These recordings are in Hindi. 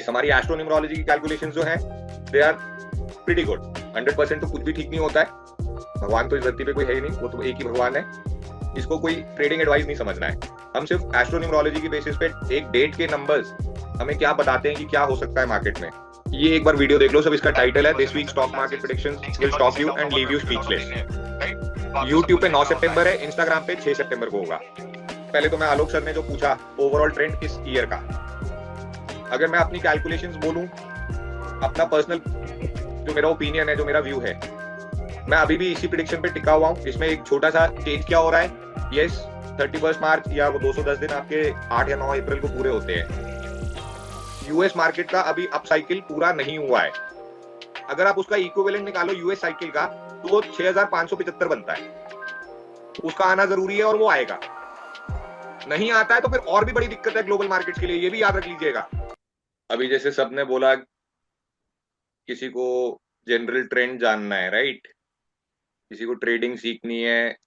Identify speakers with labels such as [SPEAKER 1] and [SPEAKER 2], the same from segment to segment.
[SPEAKER 1] हमारी एस्ट्रोन्यूमरोलॉजी की कैलकुलेशंस जो हैं दे आर प्रीटी गुड। 100% तो कुछ भी ठीक नहीं होता है। भगवान तो इस धरती पे कोई है ही नहीं, वो तो एक ही भगवान है। इसको कोई ट्रेडिंग एडवाइस नहीं समझना है। हम सिर्फ एस्ट्रोन्यूमरोलॉजी की बेसिस पे एक डेट के नंबर्स हमें क्या बताते हैं कि क्या हो सकता है मार्केट में। ये एक बार वीडियो देख लो सब। इसका टाइटल है this week stock market predictions will shock you and leave you speechless. YouTube पे 9 सितंबर है, इंस्टाग्राम पे 6 सितंबर को होगा। पहले तो मैं आलोक सर ने जो पूछा ओवरऑल ट्रेंड इस ईयर का, अगर मैं अपनी कैलकुलेशंस बोलूं, अपना पर्सनल जो मेरा ओपिनियन है, जो मेरा व्यू है, मैं अभी भी इसी प्रेडिक्शन पे टिका हुआ हूं। इसमें एक छोटा सा चेंज क्या हो रहा है, यस 31 मार्च या वो 210 दिन आपके 8 या 9 अप्रैल को पूरे होते हैं। यूएस मार्केट का अभी अप साइकिल पूरा नहीं हुआ है। अगर आप उसका इक्विवेलेंट निकालो यूएस साइकिल का, तो वो 6575 बनता है। उसका आना जरूरी है और वो आएगा। नहीं आता है तो फिर और भी बड़ी दिक्कत है ग्लोबल मार्केट्स के लिए, ये भी याद रख लीजिएगा। अभी जैसे सबने बोला किसी को जनरल ट्रेंड जानना है, राइट, किसी को ट्रेडिंग सीखनी है,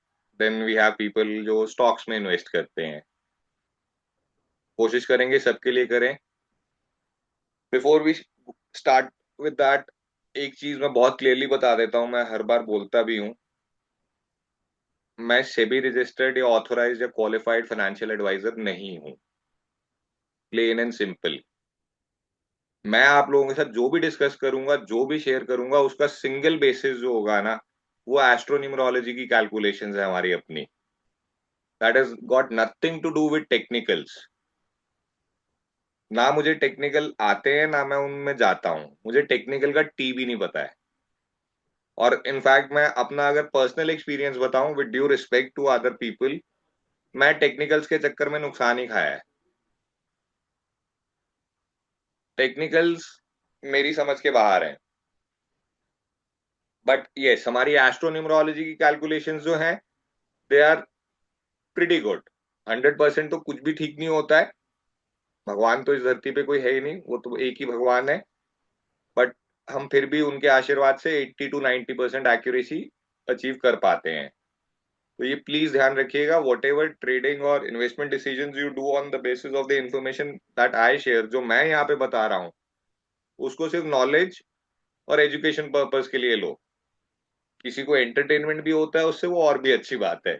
[SPEAKER 1] देन वी हैव पीपल जो स्टॉक्स में इन्वेस्ट करते हैं। कोशिश करेंगे सबके लिए करें। Before we start with that, एक चीज मैं बहुत क्लियरली बता देता हूं, मैं हर बार बोलता भी हूं, मैं सेबी रजिस्टर्ड या ऑथोराइज्ड या क्वालिफाइड फाइनेंशियल एडवाइजर नहीं हूं। Plain and simple. मैं आप लोगों के साथ जो भी डिस्कस करूंगा, जो भी शेयर करूंगा, उसका सिंगल बेसिस जो होगा ना, वो एस्ट्रोन्यूमरोलॉजी की कैलकुलेशंस है हमारी अपनी। That is got nothing to do with technicals. ना मुझे टेक्निकल आते हैं, ना मैं उनमें जाता हूं। मुझे टेक्निकल का टी भी नहीं पता है। और इनफैक्ट मैं अपना अगर पर्सनल एक्सपीरियंस बताऊं, with due respect to other people, मैं टेक्निकल्स के चक्कर में नुकसान ही खाया है। टेक्निकल्स मेरी समझ के बाहर है। बट यस, हमारी एस्ट्रोन्यूमरोलॉजी की कैलकुलेशंस जो हैं दे आर प्रीटी गुड। 100% तो कुछ भी ठीक नहीं होता है। भगवान तो इस धरती पे कोई है ही नहीं, वो तो एक ही भगवान है। बट हम फिर भी उनके आशीर्वाद से 80 to 90% एक्यूरेसी अचीव कर पाते हैं। तो ये प्लीज ध्यान रखिएगा, वॉट एवर ट्रेडिंग और investment decision you do on the basis of the information that I share, जो मैं यहाँ पे बता रहा हूँ, उसको सिर्फ नॉलेज और एजुकेशन पर्पज के लिए लो। किसी को एंटरटेनमेंट भी होता है उससे, वो और भी अच्छी बात है।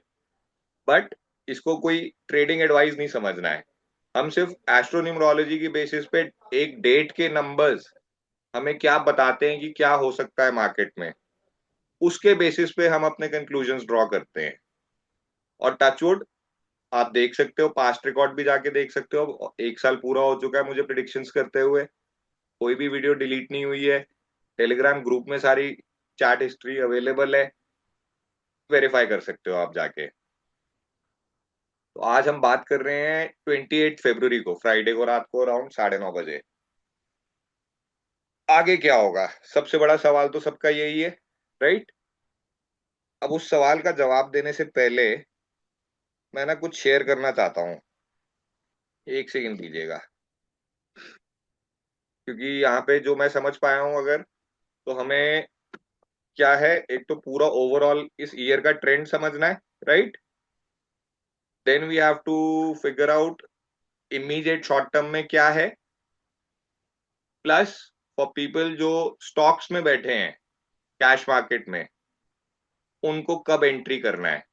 [SPEAKER 1] बट इसको कोई ट्रेडिंग एडवाइस नहीं समझना है। हम सिर्फ एस्ट्रोन्यूमरोलॉजी की बेसिस पे एक डेट के नंबर्स हमें क्या बताते हैं कि क्या हो सकता है मार्केट में, उसके बेसिस पे हम अपने कंक्लूजन्स ड्रॉ करते हैं। और टचवुड, आप देख सकते हो, पास्ट रिकॉर्ड भी जाके देख सकते हो, 1 साल पूरा हो चुका है मुझे प्रिडिक्शंस करते हुए। कोई भी वीडियो डिलीट नहीं हुई है। टेलीग्राम ग्रुप में सारी चैट हिस्ट्री अवेलेबल है, वेरीफाई कर सकते हो आप जाके। तो आज हम बात कर रहे हैं 28 फरवरी को, फ्राइडे को, रात को अराउंड 9:30 बजे। आगे क्या होगा, सबसे बड़ा सवाल तो सबका यही है, राइट। अब उस सवाल का जवाब देने से पहले मैं ना कुछ शेयर करना चाहता हूँ। 1 सेकंड दीजिएगा, क्योंकि यहाँ पे जो मैं समझ पाया हूँ, अगर तो हमें क्या है, एक तो पूरा ओवरऑल इस ईयर का ट्रेंड समझना है, right. Then we have to figure out immediate short term में क्या है, प्लस फॉर पीपल जो स्टॉक्स में बैठे हैं कैश मार्केट में, उनको कब एंट्री करना है।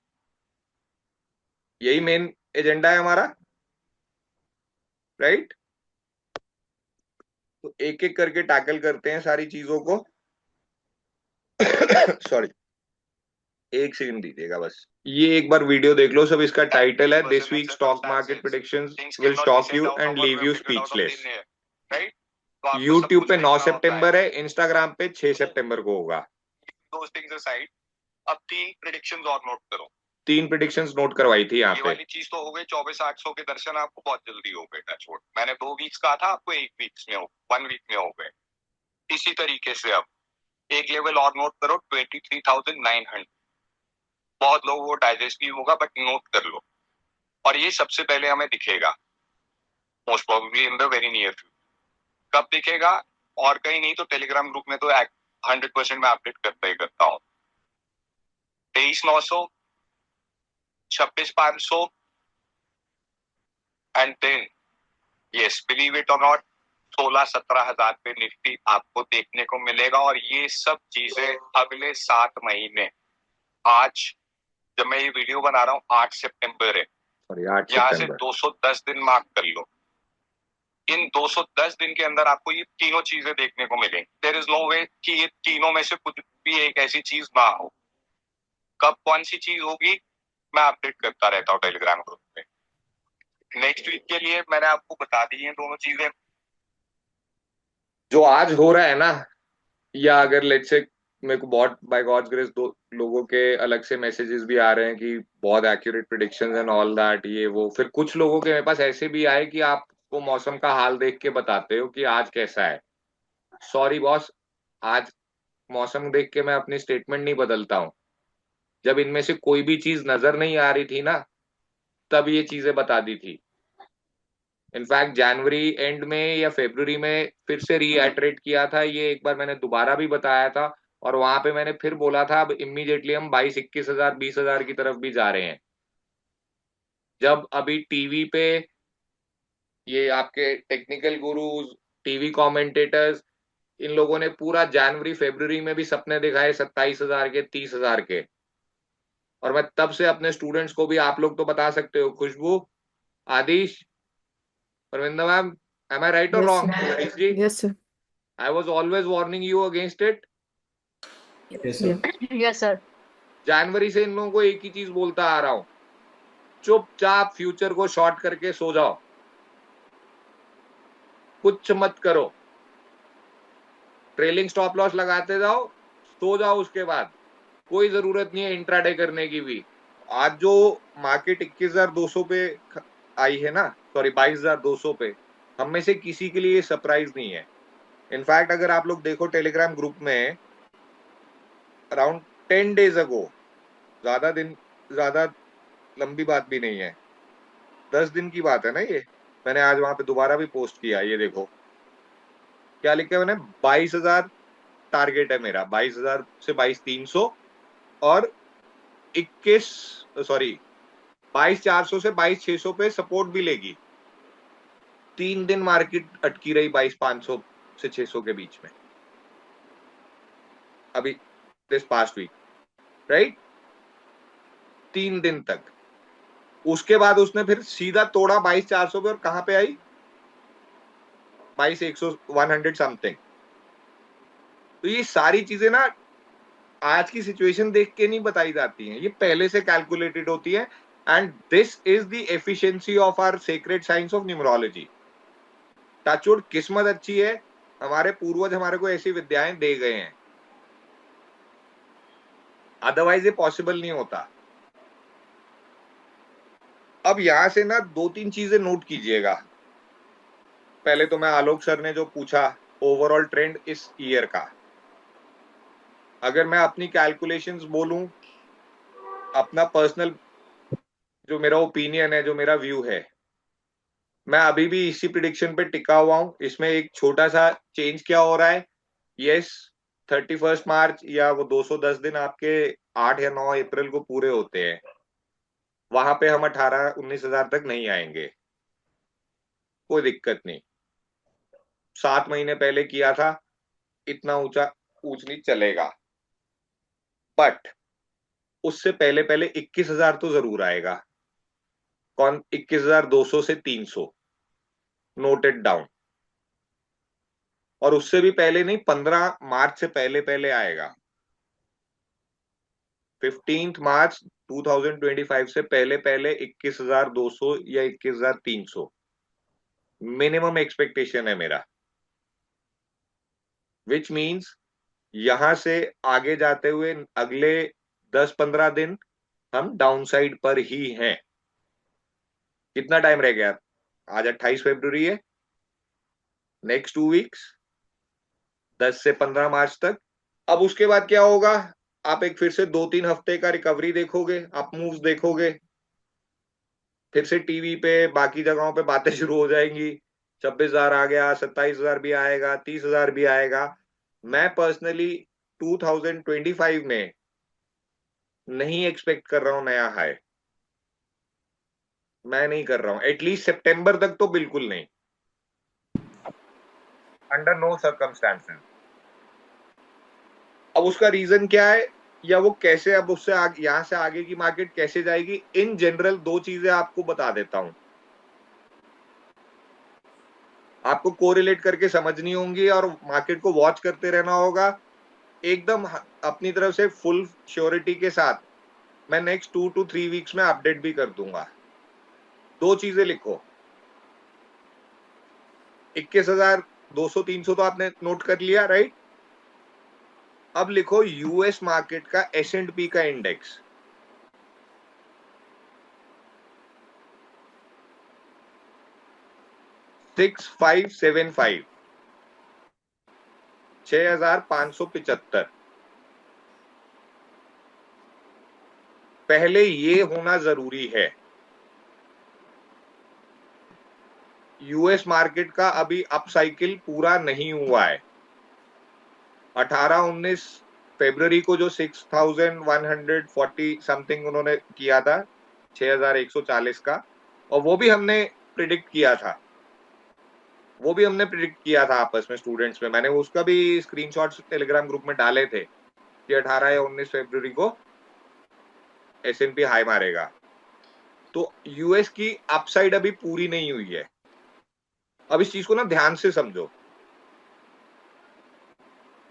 [SPEAKER 1] यही मेन एजेंडा है हमारा, राइट। तो एक एक करके टैकल करते हैं सारी चीजों को। सॉरी, 1 सेकंड दीजिएगा बस। ये एक बार वीडियो देख लो सब। इसका टाइटल है this week stock market predictions will shock you and leave you speechless. YouTube पे 9 सितंबर है, इंस्टाग्राम पे 6 सितंबर को होगा।
[SPEAKER 2] अब 3 प्रेडिक्शंस और नोट करो।
[SPEAKER 1] 3 प्रेडिक्शंस नोट करवाई थी यहाँ
[SPEAKER 2] ये
[SPEAKER 1] पे।
[SPEAKER 2] वाली चीज तो हो गई, 24,800 के दर्शन आपको बहुत जल्दी हो गए। टचवुड, मैंने 2 वीक्स कहा था आपको, 1 वीक्स में हो, 1 वीक में हो गए। इसी तरीके से अब एक लेवल और नोट करो, 23,900। बहुत लोग वो डाइजेस्ट भी होगा, बट नोट कर लो। और ये सबसे पहले हमें दिखेगा most probably in the very near future. कब दिखेगा? और कहीं नहीं तो टेलीग्राम ग्रुप में तो 100% मैं अपडेट करता ही करता हूँ। 23,900, 26,500, and then yes, believe it or not, 16-17 हजार पे निफ्टी आपको देखने को मिलेगा। और ये सब चीजें अगले 7 महीने, आज जब मैं ये वीडियो बना रहा हूँ 8 सितंबर है,
[SPEAKER 1] सॉरी 8
[SPEAKER 2] यहाँ से
[SPEAKER 1] सितंबर
[SPEAKER 2] 210 दिन मार्क कर लो। इन 210 दिन के अंदर आपको ये तीनों चीजें देखने को मिलेंगी। देयर इज नो वे कि ये तीनों में से कुछ भी एक ऐसी चीज ना हो। कब कौन सी चीज होगी मैं अपडेट करता रहता हूँ टेलीग्राम ग्रुप पे। नेक्स्ट वीक के लिए मैंने आपको बता दी है दोनों चीजें।
[SPEAKER 1] जो आज हो रहा है ना, या अगर लेट्स से मेरे को बहुत बाय गॉड्स ग्रेस दो लोगों के अलग से मैसेजेस भी आ रहे हैं कि बहुत accurate predictions and all that, ये वो, फिर कुछ लोगों के मेरे पास ऐसे भी आए कि आपको मौसम का हाल देख के बताते हो कि आज कैसा है। सॉरी बॉस, आज मौसम देख के मैं अपनी स्टेटमेंट नहीं बदलता हूँ। जब इनमें से कोई भी चीज नजर नहीं आ रही थी ना, तब ये चीजें बता दी थी। इनफैक्ट जनवरी एंड में या फरवरी में फिर से रीएटरेट किया था, ये एक बार मैंने दोबारा भी बताया था। और वहां पे मैंने फिर बोला था अब इमीडिएटली हम 22-21 हजार 20 हजार की तरफ भी जा रहे हैं। जब अभी टीवी पे ये आपके टेक्निकल गुरुज, टीवी कमेंटेटर्स, इन लोगों ने पूरा जनवरी फरवरी में भी सपने दिखाए 27 हजार के, 30 हजार के। और मैं तब से अपने स्टूडेंट्स को भी, आप लोग तो बता सकते हो, Khushboo, Aadish, Parvinder ma'am, am I right और
[SPEAKER 3] Yes,
[SPEAKER 1] wrong
[SPEAKER 3] sir.
[SPEAKER 1] Harish ji?
[SPEAKER 3] Yes, sir.
[SPEAKER 1] I was always warning you against it.
[SPEAKER 4] Yes, sir.
[SPEAKER 3] Yeah.
[SPEAKER 5] Yes sir.
[SPEAKER 1] जनवरी से इन लोगों को एक ही चीज बोलता आ रहा हूं, चुपचाप फ्यूचर को शॉर्ट करके सो जाओ, कुछ मत करो, ट्रेलिंग स्टॉप लॉस लगाते जाओ, सो जाओ। उसके बाद कोई जरूरत नहीं है इंट्राडे करने की भी। आज जो मार्केट 21,200 पे आई है ना, सॉरी 22,200 पे, हम में से किसी के लिए सरप्राइज नहीं है। इनफैक्ट अगर आप लोग देखो टेलीग्राम ग्रुप में, अराउंड 10 डेज अगो, ज्यादा लंबी बात भी नहीं है, 10 दिन की बात है ना ये, मैंने आज वहां पे दोबारा भी पोस्ट किया। ये देखो क्या लिखा है मैंने, 22,000 टारगेट है मेरा, 22,000 से 22,300, और 22,400 से 22,600 पे सपोर्ट भी लेगी। 3 दिन मार्केट अटकी रही 22,500 से 600 के बीच में, अभी दिस पास्ट वीक, राइट? 3 दिन तक। उसके बाद उसने फिर सीधा तोड़ा 22,400 पे, और कहां पे आई? 22,100, 100 समथिंग। तो ये सारी चीजें ना आज की सिचुएशन देख के नहीं बताई जाती हैं, ये पहले से कैलकुलेटेड होती है। And this is the efficiency of our secret science of numerology. Touchwood, किस्मत अच्छी है, हमारे पूर्वज हमारे को ऐसी विद्याएं दे गए हैं, अदरवाइज ये पॉसिबल नहीं होता। अब यहां से ना 2-3 चीजें नोट कीजिएगा। पहले तो मैं आलोक सर ने जो पूछा ओवरऑल ट्रेंड इस ईयर का, अगर मैं अपनी कैलकुलेशंस बोलूं, अपना पर्सनल जो मेरा ओपिनियन है, जो मेरा व्यू है, मैं अभी भी इसी प्रिडिक्शन पे टिका हुआ हूं। इसमें एक छोटा सा चेंज क्या हो रहा है, यस 31 मार्च या वो 210 दिन आपके 8 या 9 अप्रैल को पूरे होते हैं, वहां पे हम 18-19 हजार तक नहीं आएंगे, कोई दिक्कत नहीं। 7 महीने पहले किया था, इतना ऊंचा ऊंच नीच चलेगा, बट उससे पहले पहले 21,000 तो जरूर आएगा। कौन? 21,200 से 300, नोटेड डाउन। और उससे भी पहले नहीं, 15 मार्च से पहले पहले आएगा। 15 मार्च 2025 से पहले पहले 21,200 या 21,300 मिनिमम एक्सपेक्टेशन है मेरा, विच मीन्स यहां से आगे जाते हुए अगले 10-15 दिन हम डाउनसाइड पर ही हैं। कितना टाइम रह गया? आज 28 फरवरी है, नेक्स्ट 2 वीक्स, 10 से 15 मार्च तक। अब उसके बाद क्या होगा? आप एक फिर से 2-3 हफ्ते का रिकवरी देखोगे, अप मूव्स देखोगे, फिर से टीवी पे बाकी जगहों पे बातें शुरू हो जाएंगी, 26,000 आ गया, 27,000 भी आएगा, 30,000 भी आएगा। मैं पर्सनली 2025 में नहीं एक्सपेक्ट कर रहा हूं नया हाई, मैं नहीं कर रहा हूं, एटलीस्ट सितंबर तक तो बिल्कुल नहीं। Under no circumstances. अब उसका रीजन क्या है, या वो कैसे, अब उससे आगे, यहां से आगे की मार्केट कैसे जाएगी, इन जनरल दो चीजें आपको बता देता हूं, आपको कोरिलेट करके समझनी होंगी और मार्केट को वॉच करते रहना होगा एकदम अपनी तरफ से फुल श्योरिटी के साथ। मैं नेक्स्ट 2 to 3 वीक्स में अपडेट भी कर दूंगा। दो चीजें लिखो, 21,200-300 तो आपने नोट कर लिया, राइट? अब लिखो यूएस मार्केट का S&P का इंडेक्स, $6,575, 6,575। पहले ये होना जरूरी है। यूएस मार्केट का अभी अप साइकिल पूरा नहीं हुआ है। 18-19 फरवरी को जो 6,140 समथिंग उन्होंने किया था, 6,140 का, और वो भी हमने प्रिडिक्ट किया था, आपस में स्टूडेंट्स में। मैंने उसका भी स्क्रीनशॉट्स टेलीग्राम ग्रुप में डाले थे कि 18 या 19 फरवरी को S&P हाई मारेगा। तो यूएस की अपसाइड अभी पूरी नहीं हुई है। अब इस चीज को ना ध्यान से समझो,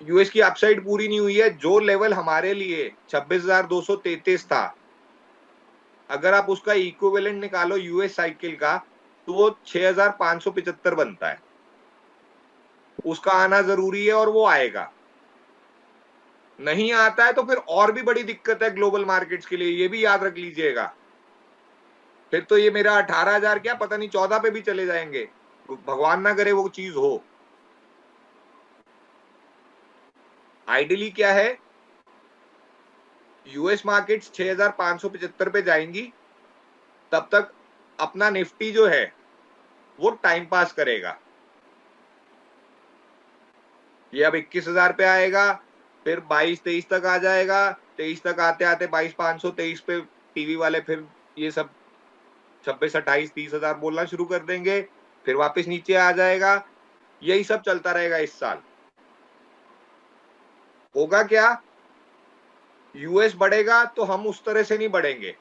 [SPEAKER 1] यूएस की अपसाइड पूरी नहीं हुई है। जो लेवल हमारे लिए 26,233 था, अगर आप उसका इक्विवेलेंट निकालो यूएस साइकिल का, तो वो 6,575 बनता है। उसका आना जरूरी है और वो आएगा। नहीं आता है तो फिर और भी बड़ी दिक्कत है ग्लोबल मार्केट्स के लिए, ये भी याद रख लीजिएगा। फिर तो ये मेरा 18,000 क्या पता नहीं 14 पे भी चले जाएंगे, भगवान ना करे वो चीज हो। आइडियली क्या है, यूएस मार्केट्स 6,575 पे जाएंगी, तब तक अपना निफ्टी जो है वो टाइम पास करेगा। ये अब 21,000 पे आएगा, फिर 22-23 तक आ जाएगा, 23 तक आते आते 22,500, 23 पे टीवी वाले फिर ये सब 26-28-30,000 बोलना शुरू कर देंगे, फिर वापस नीचे आ जाएगा। यही सब चलता रहेगा इस साल। होगा क्या, यूएस बढ़ेगा तो हम उस तरह से नहीं बढ़ेंगे,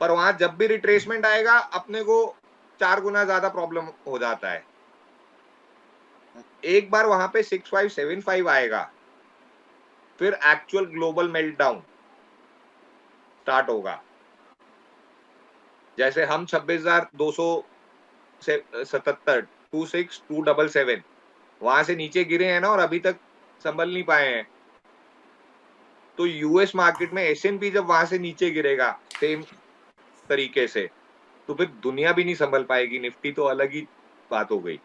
[SPEAKER 1] पर वहां जब भी रिट्रेसमेंट आएगा अपने को 4 गुना ज्यादा प्रॉब्लम हो जाता है। एक बार वहां पे 6,575 आएगा, फिर एक्चुअल ग्लोबल मेल्टडाउन स्टार्ट होगा। जैसे हम 26,277, 26,277 वहां से नीचे गिरे हैं ना, और अभी तक संभल नहीं पाए हैं। तो यूएस मार्केट में S&P जब वहां से नीचे गिरेगा सेम तरीके से, तो फिर दुनिया भी नहीं संभल पाएगी। निफ्टी तो अलग ही बात हो गई,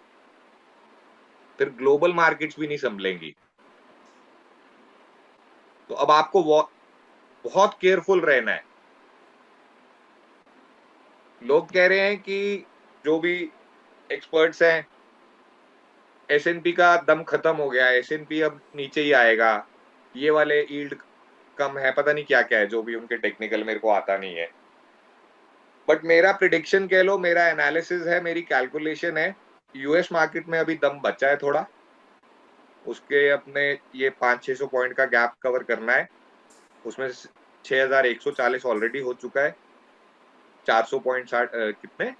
[SPEAKER 1] फिर ग्लोबल मार्केट्स भी नहीं संभलेंगी। तो अब आपको बहुत केयरफुल रहना है। लोग कह रहे हैं कि जो भी एक्सपर्ट्स हैं, S&P का दम खत्म हो गया है, S&P अब नीचे ही आएगा, ये वाले यील्ड कम है, पता नहीं क्या क्या है, जो भी उनके टेक्निकल मेरे को आता नहीं है। बट मेरा प्रिडिक्शन कह लो, मेरा एनालिसिस है, मेरी कैलकुलेशन है, यूएस मार्केट में अभी दम बचा है थोड़ा, उसके अपने ये 500-600 पॉइंट का गैप कवर करना है। उसमें 6,140 ऑलरेडी हो चुका है, 400 पॉइंट कितने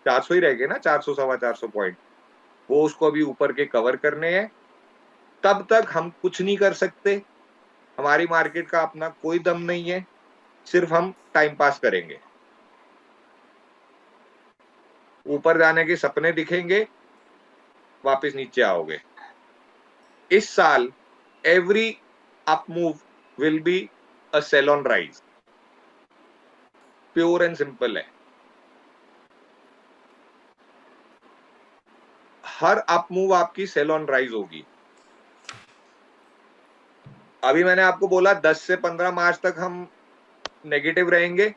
[SPEAKER 1] 400 ही रह गए ना, 400 सवा 400 पॉइंट, वो उसको अभी ऊपर के कवर करने हैं। तब तक हम कुछ नहीं कर सकते, हमारी मार्केट का अपना कोई दम नहीं है, सिर्फ हम टाइम पास करेंगे। ऊपर जाने के सपने दिखेंगे, वापस नीचे आओगे। इस साल every up move will be a sell on rise, pure and simple है। हर अप मूव आपकी सेल ऑन राइज होगी। अभी मैंने आपको बोला 10 से 15 मार्च तक हम नेगेटिव रहेंगे,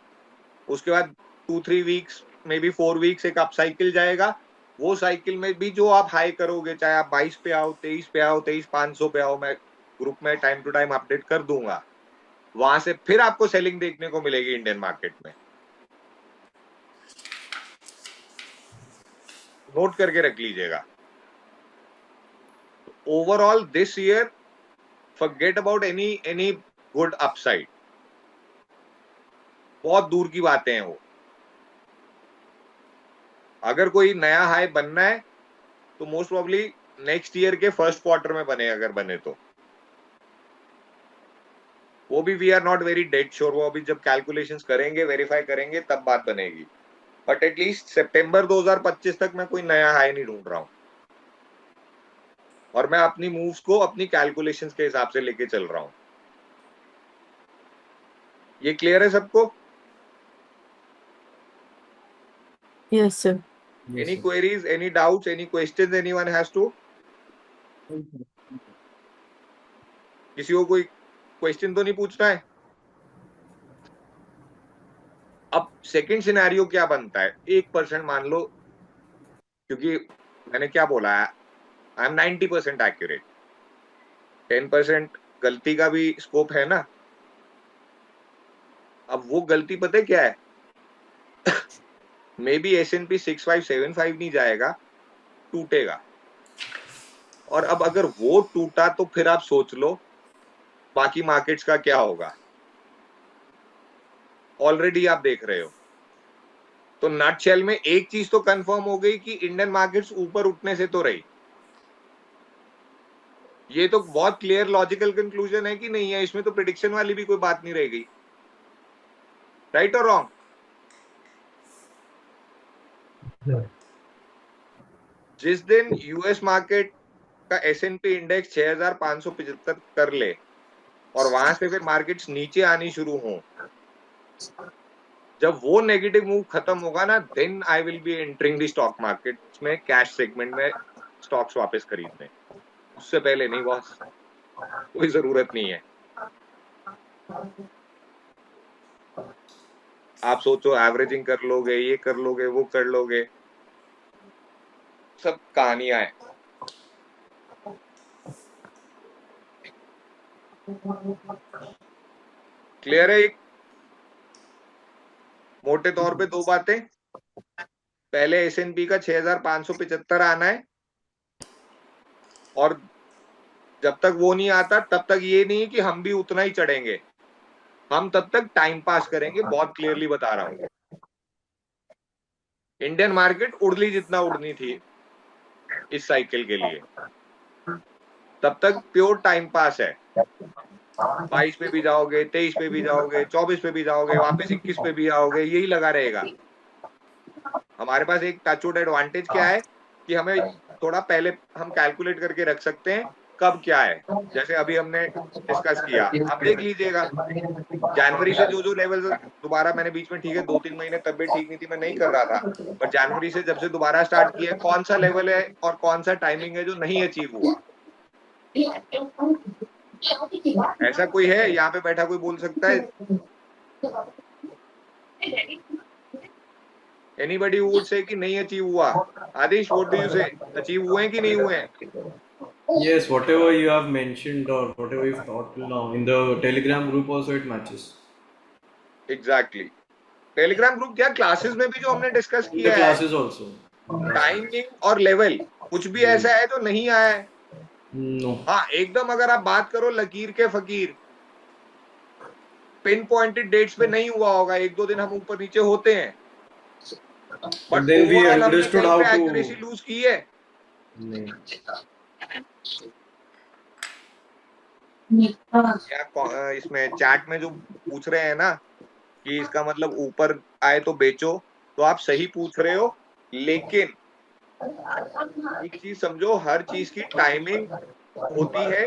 [SPEAKER 1] उसके बाद 2-3 वीक्स मे बी 4 वीक्स एक अप साइकिल जाएगा। वो साइकिल में भी जो आप हाई करोगे, चाहे आप 22 पे आओ, 23 पे आओ, 23,500 पे आओ, मैं ग्रुप में टाइम टू टाइम अपडेट कर दूंगा। वहां से फिर आपको सेलिंग देखने को मिलेगी इंडियन मार्केट में। नोट करके रख लीजिएगा। overall this year forget about any good upside. बहुत दूर की बातें हैं वो. अगर कोई नया हाई बनना है तो मोस्ट प्रोबेबली नेक्स्ट ईयर के फर्स्ट क्वार्टर में बने, अगर बने तो. वो भी we are not very dead sure. वो अभी जब कैलकुलेशंस करेंगे, वेरीफाई करेंगे, तब बात बनेगी. बट एटलीस्ट सितंबर 2025 तक मैं कोई नया हाई नहीं ढूंढ रहा हूं. और मैं अपनी मूव्स को अपनी कैलकुलेशंस के हिसाब से लेके चल रहा हूं. ये क्लियर है सबको?
[SPEAKER 3] Yes, sir.
[SPEAKER 4] Yes,
[SPEAKER 1] Any
[SPEAKER 4] sir.
[SPEAKER 1] queries, any doubts, any questions anyone has to? किसी को कोई क्वेश्चन तो नहीं पूछना है? अब सेकंड सिनेरियो क्या बनता है? 1% मान लो, क्योंकि मैंने क्या बोला है, आई एम 90% एक्यूरेट. 10% गलती का भी स्कोप है ना. अब वो गलती पता है क्या है? मे बी S&P 6575 नहीं जाएगा, टूटेगा. और अब अगर वो टूटा तो फिर आप सोच लो बाकी मार्केट्स का क्या होगा. ऑलरेडी आप देख रहे हो. तो नटशेल में एक चीज तो कंफर्म हो गई कि इंडियन मार्केट्स ऊपर उठने से तो रही. ये तो बहुत क्लियर लॉजिकल कंक्लूजन है कि नहीं है. इसमें तो प्रिडिक्शन वाली भी कोई बात नहीं रह गई. राइट और रॉन्ग? जिस दिन यूएस मार्केट का S&P इंडेक्स 6575 कर ले और वहां से फिर मार्केट्स नीचे आनी शुरू हो, जब वो नेगेटिव मूव खत्म होगा ना, then I will be entering the stock markets में, कैश सेगमेंट में स्टॉक्स वापस खरीदने. उससे पहले नहीं बॉस, कोई जरूरत नहीं है. आप सोचो एवरेजिंग कर लोगे, ये कर लोगे, वो कर लोगे, सब कहानियां हैं. क्लियर है? एक मोटे तौर पे दो बातें. पहले S&P का 6575 आना है, और जब तक वो नहीं आता तब तक ये नहीं कि हम भी उतना ही चढ़ेंगे. हम तब तक टाइम पास करेंगे. बहुत क्लियरली बता रहा हूं. इंडियन मार्केट उड़ली जितना उड़नी थी इस साइकिल के लिए, तब तक प्योर टाइम पास है. 22 पे भी जाओगे, 23 पे भी जाओगे, 24 पे भी जाओगे, वापस 21 पे भी आओगे, यही लगा रहेगा. हमारे पास एक टचवुड एडवांटेज क्या है कि हमें थोड़ा पहले हम कैलकुलेट करके रख सकते हैं कब क्या है. जैसे अभी हमने डिस्कस किया, आप देख लीजिएगा जनवरी से जो लेवल दोबारा मैंने बीच में, ठीक है 2-3 महीने तबियत ठीक नहीं थी, मैं नहीं कर रहा था, पर जनवरी से जब से दोबारा स्टार्ट किया, कौन सा लेवल है और कौन सा टाइमिंग है जो नहीं अचीव हुआ. ऐसा कोई है यहाँ पे बैठा, कोई बोल सकता है? एनीबडी वुड से कि नहीं अचीव हुआ? आदिश, व्हाट डू यू से? अचीव हुए हैं कि नहीं हुए हैं?
[SPEAKER 4] Yes, whatever you have mentioned or whatever you've taught till now in the Telegram group also it matches.
[SPEAKER 1] Exactly. Telegram group क्या, क्लासेस में भी जो हमने डिस्कस
[SPEAKER 4] In the
[SPEAKER 1] किया है,
[SPEAKER 4] classes also.
[SPEAKER 1] टाइमिंग और लेवल, कुछ भी ऐसा है जो नहीं आया है.
[SPEAKER 4] No.
[SPEAKER 1] हाँ, एकदम अगर आप बात करो लकीर के फकीर, पिन पॉइंटेड डेट्स पे नहीं हुआ होगा, 1-2 दिन हम ऊपर नीचे होते हैं, बट
[SPEAKER 4] then we
[SPEAKER 1] ओवरऑल हमने
[SPEAKER 4] understood
[SPEAKER 1] कहीं
[SPEAKER 4] how
[SPEAKER 1] पे
[SPEAKER 4] to.
[SPEAKER 1] एक्यूरेसी लूज की है.
[SPEAKER 4] नहीं.
[SPEAKER 1] क्या इसमें चैट में जो पूछ रहे हैं ना कि इसका मतलब ऊपर आए तो बेचो, तो आप सही पूछ रहे हो, लेकिन एक चीज समझो, हर चीज की टाइमिंग होती है.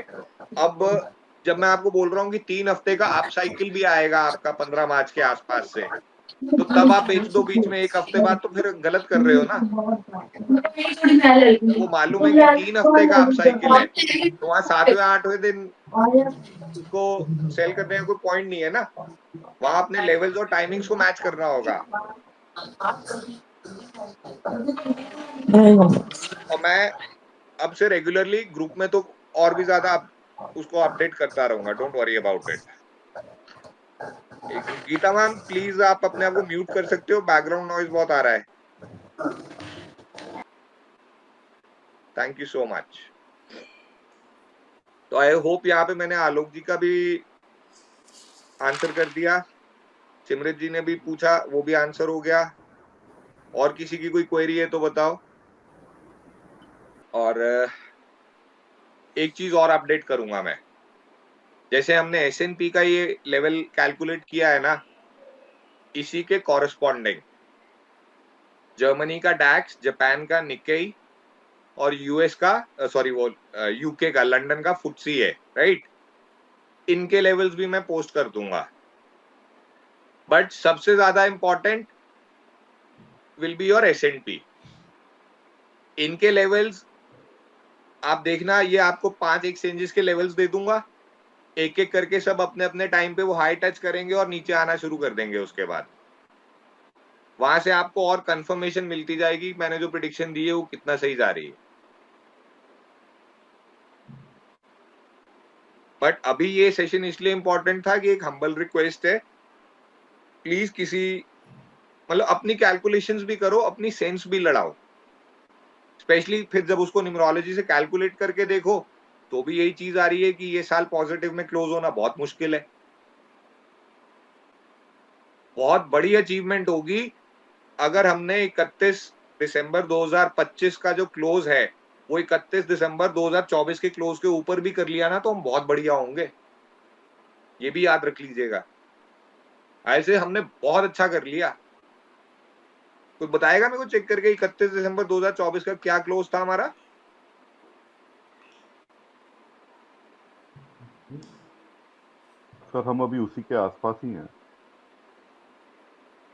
[SPEAKER 1] अब जब मैं आपको बोल रहा हूँ कि 3 हफ्ते का अप साइकिल भी आएगा आपका 15 मार्च के आसपास से, तो तब आप बेच दो बीच में 1 हफ्ते बाद, तो फिर गलत कर रहे हो ना. वो मालूम है कि 3 हफ्ते का अप साइकिल है, तो वहां 7वें 8वें दिन उसको सेल करने का कोई पॉइंट नहीं है ना. वहां अपने लेवल्स और टाइमिंग्स को मैच करना होगा. और मैं अब से रेगुलरली ग्रुप में तो और भी ज्यादा उसको अपडेट करता रहूंगा. Don't worry about it. Geeta ma'am please आप अपने आप को म्यूट कर सकते हो, बैकग्राउंड नॉइज बहुत आ रहा है. Thank you so much. तो आई होप यहाँ पे मैंने आलोक जी का भी आंसर कर दिया, सिमरत जी ने भी पूछा वो भी आंसर हो गया। और किसी की कोई क्वेरी है तो बताओ। और एक चीज और अपडेट करूंगा मैं, जैसे हमने S&P का ये लेवल कैलकुलेट किया है ना, इसी के कॉरेस्पॉन्डिंग जर्मनी का डैक्स, जापान का निक्केई और यूएस का सॉरी वो यूके का लंदन का फुटसी है, राइट। इनके लेवल्स भी मैं पोस्ट कर दूंगा, बट सबसे ज्यादा important will be your S&P। इनके लेवल्स आप देखना, ये आपको 5 एक्सचेंजेस के लेवल्स दे दूंगा, एक एक करके सब अपने अपने टाइम पे वो हाई टच करेंगे और नीचे आना शुरू कर देंगे। उसके बाद वहां से आपको और कंफर्मेशन मिलती जाएगी मैंने जो प्रिडिक्शन दी है वो कितना सही जा रही है। बट अभी ये सेशन इसलिए इंपॉर्टेंट था कि एक हम्बल रिक्वेस्ट है, प्लीज किसी मतलब अपनी कैलकुलेशंस भी करो, अपनी सेंस भी लड़ाओ, स्पेशली फिर जब उसको न्यूमरोलॉजी से कैलकुलेट करके देखो तो भी यही चीज आ रही है कि ये साल पॉजिटिव में क्लोज होना बहुत मुश्किल है। बहुत बड़ी अचीवमेंट होगी अगर हमने 31 दिसंबर 2025 का जो क्लोज है वो 31 दिसंबर 2024 के क्लोज के ऊपर भी कर लिया ना, तो हम बहुत बढ़िया होंगे। ये भी याद रख लीजिएगा, ऐसे हमने बहुत अच्छा कर लिया। कोई बताएगा मेरे को चेक करके 31 दिसंबर 2024 का क्या क्लोज था हमारा?
[SPEAKER 5] सर हम अभी उसी के आसपास ही हैं।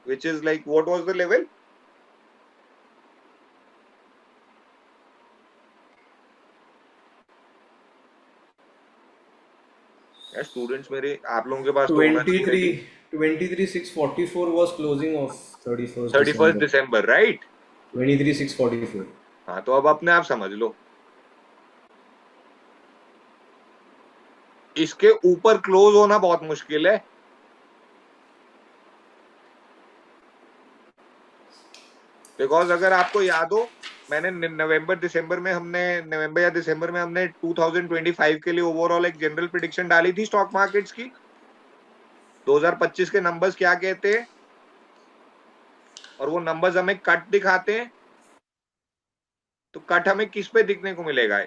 [SPEAKER 1] Which is like what was the level? Students मेरे आप लोगों के पास तो होना चाहिए।
[SPEAKER 4] 23,644 was closing of 31st
[SPEAKER 1] 31 December, right.
[SPEAKER 4] 23,644.
[SPEAKER 1] हाँ तो अब अपने आप समझ लो, इसके ऊपर क्लोज होना बहुत मुश्किल है। बिकॉज अगर आपको याद हो, मैंने नवंबर या दिसंबर में हमने 2025 के लिए ओवरऑल एक जनरल प्रिडिक्शन डाली थी स्टॉक मार्केट्स की। 2025 के नंबर्स क्या कहते हैं और वो नंबर्स हमें कट दिखाते हैं, तो कट हमें किस पे दिखने को मिलेगा?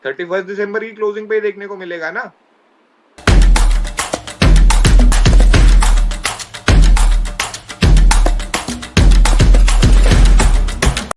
[SPEAKER 1] 31 दिसंबर की क्लोजिंग पे देखने को मिलेगा ना।